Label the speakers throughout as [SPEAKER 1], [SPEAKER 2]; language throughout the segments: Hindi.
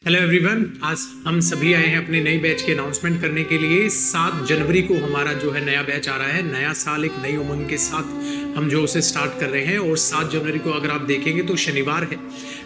[SPEAKER 1] हेलो एवरीवन, आज हम सभी आए हैं अपने नए बैच के अनाउंसमेंट करने के लिए। 7 जनवरी को हमारा जो है नया बैच आ रहा है। नया साल एक नई उमंग के साथ हम जो उसे स्टार्ट कर रहे हैं और 7 जनवरी को अगर आप देखेंगे तो शनिवार है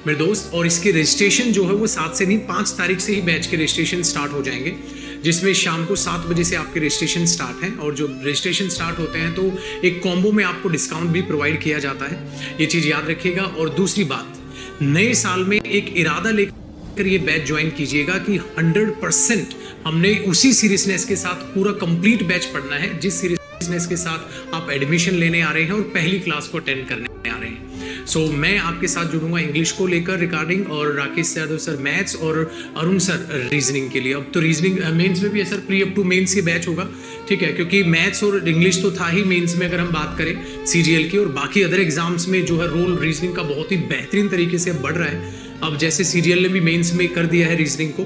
[SPEAKER 1] मेरे दोस्त, और इसके रजिस्ट्रेशन जो है वो 7 से नहीं 5 तारीख से ही बैच के रजिस्ट्रेशन स्टार्ट हो जाएंगे, जिसमें शाम को 7 बजे से आपके रजिस्ट्रेशन स्टार्ट हैं। और जो रजिस्ट्रेशन स्टार्ट होते हैं तो एक कॉम्बो में आपको डिस्काउंट भी प्रोवाइड किया जाता है, ये चीज़ याद रखिएगा। और दूसरी बात, नए साल में एक इरादा लेकर ये बैच ज्वाइन कीजिएगा कि 100% हमने उसी सीरियसनेस के साथ पूरा कंप्लीट बैच पढ़ना है जिस सीरियसनेस के साथ आप एडमिशन लेने आ रहे हैं और पहली क्लास को अटेंड करने आ रहे हैं। मैं आपके साथ जुड़ूंगा इंग्लिश को लेकर रिगार्डिंग, और राकेश यादव सर मैथ्स और अरुण सर रीजनिंग के लिए। अब तो रीजनिंग मेंस में भी है sir, pre up to mains के बैच होगा, ठीक है, क्योंकि मैथ्स और इंग्लिश तो था ही मेंस में अगर हम बात करें सीजीएल की, और बाकी अदर एग्जाम्स में जो है रोल रीजनिंग का बहुत ही बेहतरीन तरीके से बढ़ रहा है। अब जैसे सीजीएल ने भी मेंस में कर दिया है रीजनिंग को,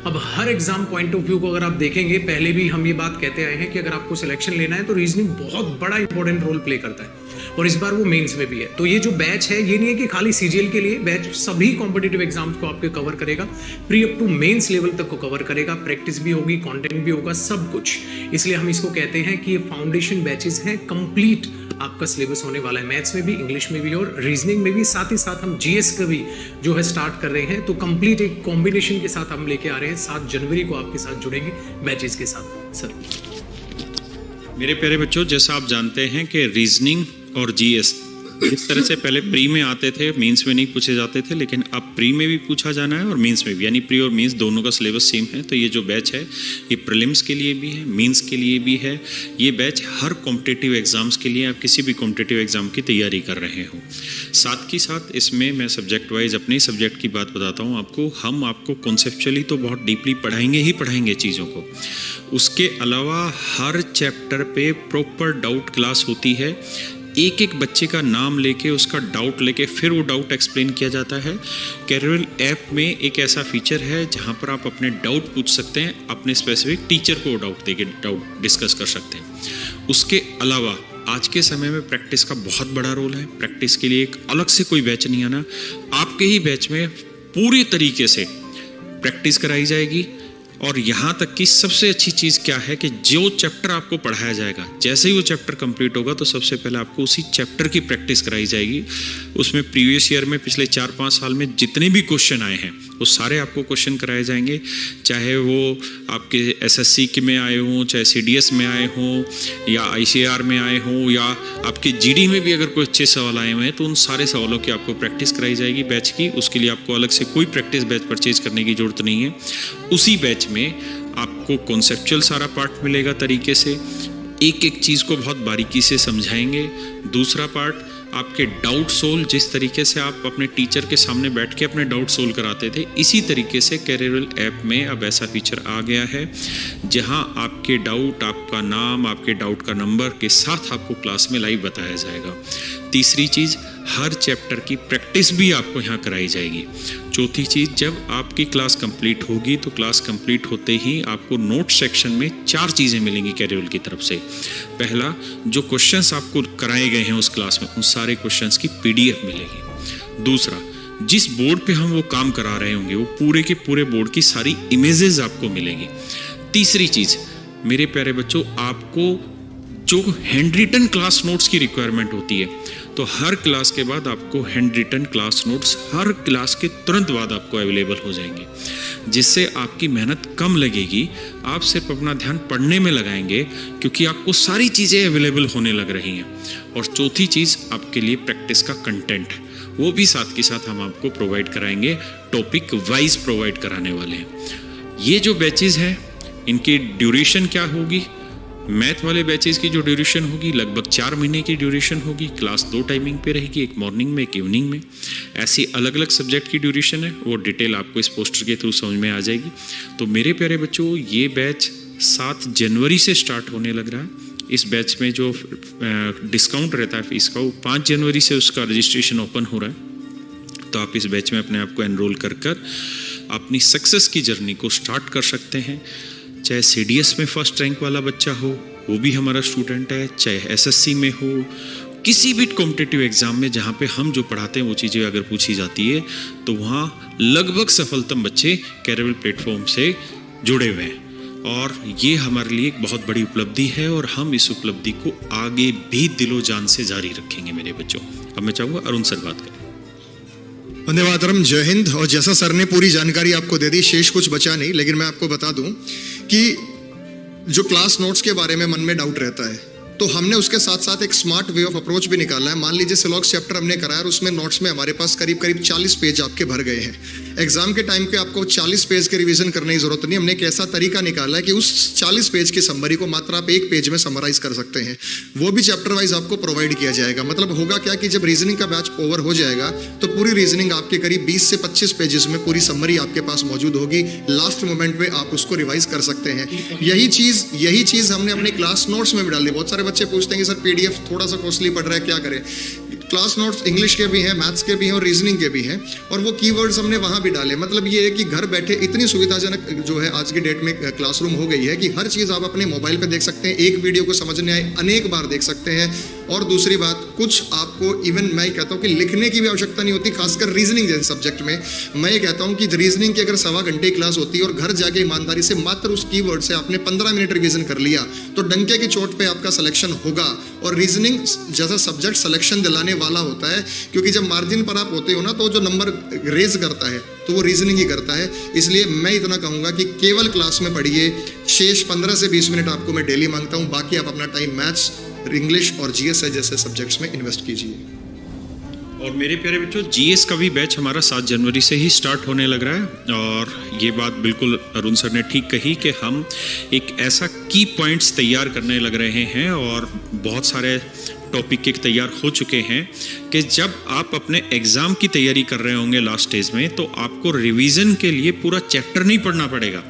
[SPEAKER 1] अब हर एग्जाम पॉइंट ऑफ व्यू को अगर आप देखेंगे, पहले भी हम ये बात कहते आए हैं कि अगर आपको सिलेक्शन लेना है तो रीजनिंग बहुत बड़ा इंपॉर्टेंट रोल प्ले करता है, और इस बार वो मेंस में भी है। तो ये जो बैच है ये नहीं है कि खाली सीजीएल के लिए, बैच सभी कॉम्पिटिटिव एग्जाम्स को आपके कवर करेगा, pre up to mains level तक को कवर करेगा, प्रैक्टिस भी होगी, कंटेंट भी होगा, सब कुछ। इसलिए हम इसको कहते हैं कि ये फाउंडेशन बैचेस हैं, कंप्लीट आपका सिलेबस होने वाला है मैथ्स में भी, इंग्लिश में भी और रीजनिंग में भी। साथ ही साथ हम जीएस का भी जो है स्टार्ट कर रहे हैं, तो कंप्लीट एक कॉम्बिनेशन के साथ हम लेके आ रहे हैं। 7 जनवरी को आपके साथ जुड़ेंगे बैचेस के साथ। सर
[SPEAKER 2] मेरे प्यारे बच्चों, जैसा आप जानते हैं कि रीजनिंग और जीएस इस तरह से पहले प्री में आते थे, मेंस में नहीं पूछे जाते थे, लेकिन अब प्री में भी पूछा जाना है और मेंस में भी, यानी प्री और मेंस दोनों का सिलेबस सेम है। तो ये जो बैच है ये प्रीलिम्स के लिए भी है, मेंस के लिए भी है। ये बैच हर कॉम्पिटिटिव एग्जाम्स के लिए, आप किसी भी कॉम्पिटिटिव एग्जाम की तैयारी कर रहे हो। साथ ही साथ इसमें मैं सब्जेक्ट वाइज अपने सब्जेक्ट की बात बताता हूँ आपको। हम आपको कॉन्सेप्चुअली तो बहुत डीपली पढ़ाएंगे ही पढ़ाएंगे चीज़ों को, उसके अलावा हर चैप्टर पे प्रॉपर डाउट क्लास होती है। एक एक बच्चे का नाम लेके, उसका डाउट लेके फिर वो डाउट एक्सप्लेन किया जाता है। कैरियर ऐप में एक ऐसा फीचर है जहाँ पर आप अपने डाउट पूछ सकते हैं, अपने स्पेसिफिक टीचर को डाउट देके डाउट डिस्कस कर सकते हैं। उसके अलावा आज के समय में प्रैक्टिस का बहुत बड़ा रोल है। प्रैक्टिस के लिए एक अलग से कोई बैच नहीं आना, आपके ही बैच में पूरी तरीके से प्रैक्टिस कराई जाएगी। और यहाँ तक कि सबसे अच्छी चीज़ क्या है कि जो चैप्टर आपको पढ़ाया जाएगा, जैसे ही वो चैप्टर कंप्लीट होगा तो सबसे पहले आपको उसी चैप्टर की प्रैक्टिस कराई जाएगी। उसमें प्रीवियस ईयर में पिछले 4-5 साल में जितने भी क्वेश्चन आए हैं वो सारे आपको क्वेश्चन कराए जाएंगे, चाहे वो आपके एसएससी के में आए हों, चाहे सीडीएस में आए हों, या आईसीआर में आए हों, या आपके जीडी में भी अगर कोई अच्छे सवाल आए हुए हैं तो उन सारे सवालों की आपको प्रैक्टिस कराई जाएगी बैच की। उसके लिए आपको अलग से कोई प्रैक्टिस बैच परचेज करने की ज़रूरत नहीं है। उसी बैच में आपको कॉन्सेप्चुअल सारा पार्ट मिलेगा तरीके से, एक एक चीज़ को बहुत बारीकी से समझाएंगे। दूसरा पार्ट आपके डाउट सोल्व, जिस तरीके से आप अपने टीचर के सामने बैठ के अपने डाउट सोल्व कराते थे, इसी तरीके से कैरियर ऐप में अब ऐसा फीचर आ गया है जहां आपके डाउट, आपका नाम, आपके डाउट का नंबर के साथ आपको क्लास में लाइव बताया जाएगा। तीसरी चीज़, हर चैप्टर की प्रैक्टिस भी आपको यहाँ कराई जाएगी। चौथी चीज़, जब आपकी क्लास कंप्लीट होगी तो क्लास कंप्लीट होते ही आपको नोट सेक्शन में 4 चीज़ें मिलेंगी कैरियर की तरफ से। पहला, जो क्वेश्चंस आपको कराए गए हैं उस क्लास में, उन सारे क्वेश्चंस की पीडीएफ मिलेगी। दूसरा, जिस बोर्ड पे हम वो काम करा रहे होंगे वो पूरे के पूरे बोर्ड की सारी इमेजेस आपको मिलेगी। तीसरी चीज़ मेरे प्यारे बच्चों, आपको जो हैंड रिटन क्लास नोट्स की रिक्वायरमेंट होती है, तो हर क्लास के बाद आपको हैंड रिटन क्लास नोट्स हर क्लास के तुरंत बाद आपको अवेलेबल हो जाएंगे, जिससे आपकी मेहनत कम लगेगी। आप सिर्फ अपना ध्यान पढ़ने में लगाएंगे क्योंकि आपको सारी चीज़ें अवेलेबल होने लग रही हैं। और चौथी चीज़, आपके लिए प्रैक्टिस का कंटेंट, वो भी साथ के साथ हम आपको प्रोवाइड कराएंगे, टॉपिक वाइज प्रोवाइड कराने वाले हैं। ये जो बैचेज हैं इनकी ड्यूरेशन क्या होगी? मैथ वाले बैचेस की जो ड्यूरेशन होगी लगभग 4 महीने की ड्यूरेशन होगी। क्लास 2 टाइमिंग पे रहेगी, एक मॉर्निंग में, एक इवनिंग में। ऐसी अलग अलग सब्जेक्ट की ड्यूरेशन है, वो डिटेल आपको इस पोस्टर के थ्रू समझ में आ जाएगी। तो मेरे प्यारे बच्चों, ये बैच 7 जनवरी से स्टार्ट होने लग रहा है। इस बैच में जो डिस्काउंट रहता है फीस का, वो 5 जनवरी से उसका रजिस्ट्रेशन ओपन हो रहा है। तो आप इस बैच में अपने आप को एनरोल कर अपनी सक्सेस की जर्नी को स्टार्ट कर सकते हैं। चाहे सीडीएस में फर्स्ट रैंक वाला बच्चा हो, वो भी हमारा स्टूडेंट है, चाहे एसएससी में हो, किसी भी कॉम्पिटिटिव एग्जाम में जहाँ पे हम जो पढ़ाते हैं वो चीज़ें अगर पूछी जाती है तो वहाँ लगभग सफलतम बच्चे कैरेवल प्लेटफॉर्म से जुड़े हुए हैं, और ये हमारे लिए एक बहुत बड़ी उपलब्धि है और हम इस उपलब्धि को आगे भी दिलो जान से जारी रखेंगे मेरे बच्चों। अब मैं चाहूँगा अरुण सर बात करें।
[SPEAKER 3] वंदे मातरम, जय हिंद। और जैसा सर ने पूरी जानकारी आपको दे दी, शेष कुछ बचा नहीं, लेकिन मैं आपको बता दूं कि जो क्लास नोट्स के बारे में मन में डाउट रहता है, तो हमने उसके साथ साथ एक स्मार्ट वे ऑफ अप्रोच भी निकाला है। मान लीजिए सिलॉक्स चैप्टर हमने कराया और उसमें नोट्स में हमारे पास करीब 40 पेज आपके भर गए हैं। एग्जाम के टाइम पे आपको 40 पेज के रिवीजन करने की जरूरत नहीं। हमने एक ऐसा तरीका निकाला है कि उस 40 पेज की समरी को मात्र आप एक पेज में समराइज कर सकते हैं, वो भी चैप्टर वाइज आपको प्रोवाइड किया जाएगा। मतलब होगा क्या कि जब रीजनिंग का बैच ओवर हो जाएगा तो पूरी रीजनिंग आपके करीब 20 से 25 पेजेस में पूरी समरी आपके पास मौजूद होगी। लास्ट मोमेंट पे आप उसको रिवाइज कर सकते हैं। यही चीज हमने अपने क्लास नोट्स में भी डाली। बहुत सारे बच्चे पूछते हैं कि सर पीडीएफ थोड़ा सा कॉस्टली पड़ रहा है, क्या करें? क्लास नोट्स इंग्लिश के भी हैं, मैथ्स के भी हैं और रीजनिंग के भी हैं, और वो कीवर्ड्स हमने वहाँ भी डाले। मतलब ये है कि घर बैठे इतनी सुविधाजनक जो है आज की डेट में क्लासरूम हो गई है कि हर चीज़ आप अपने मोबाइल पे देख सकते हैं। एक वीडियो को समझने आए अनेक बार देख सकते हैं। और दूसरी बात, कुछ आपको इवन मैं कहता हूँ कि लिखने की भी आवश्यकता नहीं होती, खासकर रीजनिंग जैसे सब्जेक्ट में। मैं ये कहता हूँ कि रीजनिंग की अगर 1.25 घंटे क्लास होती है और घर जाके ईमानदारी से मात्र उस कीवर्ड से आपने 15 मिनट रिवीजन कर लिया तो डंके की चोट पे आपका सिलेक्शन होगा। और रीजनिंग जैसा सब्जेक्ट सिलेक्शन दिलाने वाला होता है, क्योंकि जब मार्जिन पर आप होते हो ना तो जो नंबर रेज करता है तो वो रीजनिंग ही करता है। इसलिए मैं इतना कहूँगा कि केवल क्लास में पढ़िए, शेष 15 से 20 मिनट आपको मैं डेली मांगता हूँ, बाकी आप अपना टाइम मैथ्स, इंग्लिश और जीएस जैसे सब्जेक्ट्स में इन्वेस्ट कीजिए।
[SPEAKER 2] और मेरे प्यारे बच्चों, जीएस का भी बैच हमारा 7 जनवरी से ही स्टार्ट होने लग रहा है। और ये बात बिल्कुल अरुण सर ने ठीक कही कि हम एक ऐसा की पॉइंट्स तैयार करने लग रहे हैं और बहुत सारे टॉपिक के तैयार हो चुके हैं कि जब आप अपने एग्ज़ाम की तैयारी कर रहे होंगे लास्ट स्टेज में, तो आपको रिवीजन के लिए पूरा चैप्टर नहीं पढ़ना पड़ेगा,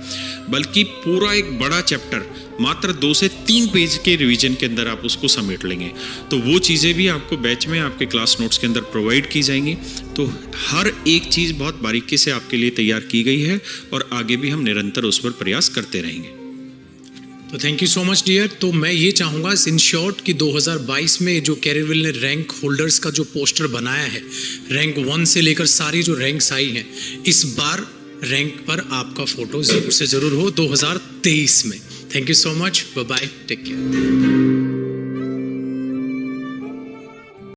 [SPEAKER 2] बल्कि पूरा एक बड़ा चैप्टर मात्र 2 से 3 पेज के रिवीजन के अंदर आप उसको समेट लेंगे। तो वो चीज़ें भी आपको बैच में आपके क्लास नोट्स के अंदर प्रोवाइड की जाएंगी। तो हर एक चीज़ बहुत बारीकी से आपके लिए तैयार की गई है और आगे भी हम निरंतर उस पर प्रयास करते रहेंगे।
[SPEAKER 1] तो thank you so much dear. तो मैं ये चाहूँगा इन शॉर्ट कि 2022 में जो कैरिवल ने रैंक होल्डर्स का जो पोस्टर बनाया है, रैंक 1 से लेकर सारी जो रैंक्स आई हैं, इस बार रैंक पर आपका फोटो जरूर से जरूर हो 2023 में। Thank you so much, bye bye, take care.